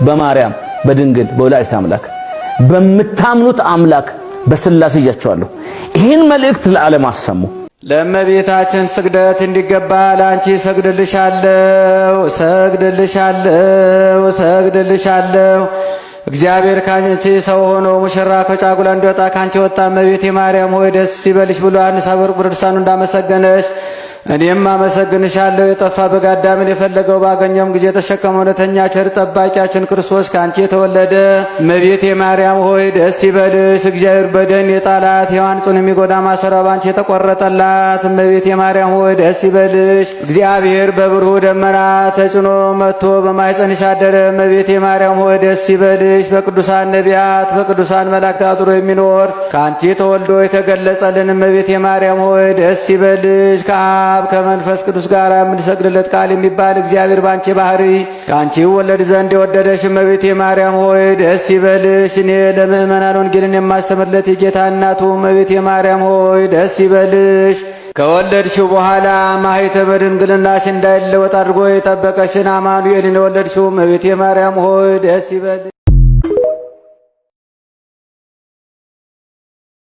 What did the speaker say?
በማርያም በድንግል በወላዲተ አምላክ በምታምኑት አምላክ በስላሴ ይያቸዋለሁ። ይህን መልእክት ለዓለም አሰሙ። ለእመቤታችን ስግደት እንዲገባ ለአንቺ ሰግድልሻለሁ። እግዚአብሔር ካንቺ ሰው ሆኖ ሙሽራ ከጫጉላ እንዲወጣ ካንቺ ወጣ። እመቤቴ ማርያም ሆይ ደስ ይበልሽ ብሎ ዮሐንስ አፈወርቅ በድርሳኑ እንዳመሰገነሽ እኔም አመሰግንሻለሁ። የጠፋ በግ አዳምን የፈለገው ባገኘውም ጊዜ የተሸከመው እውነተኛ ቸር ጠባቂያችን ክርስቶስ ካንቺ የተወለደ እመቤቴ ማርያም ሆይ ደስ ይበልሽ። እግዚአብሔር በደን የጣላት ሔዋን ጽኑ የሚጎዳ ማሰሯ ባንቺ የተቆረጠላት እመቤቴ ማርያም ሆይ ደስ ይበልሽ። እግዚአብሔር በብሩህ ደመና ተጭኖ መጥቶ በማኅፀንሽ አደረ። እመቤቴ ማርያም ሆይ ደስ ይበልሽ። በቅዱሳን ነቢያት በቅዱሳን መላእክት አድሮ የሚኖር ካንቺ ተወልዶ የተገለጸልን እመቤቴ ማርያም ሆይ ደስ ይበልሽ። ከመንፈስ ቅዱስ ጋር የምንሰግድለት ቃል የሚባል እግዚአብሔር ባንቺ ባህሪ ካንቺ ወለድ ዘንድ የወደደሽ እመቤቴ ማርያም ሆይ ደስ ይበልሽ። እኔ ለምእመናን ወንጌልን የማስተምርለት የጌታ እናቱ እመቤቴ ማርያም ሆይ ደስ ይበልሽ። ከወለድሽው በኋላ ማኅተመ ድንግልናሽ እንዳይለወጥ አድርጎ የጠበቀሽን አማኑኤልን የወለድሽው እመቤቴ ማርያም ሆይ ደስ ይበልሽ።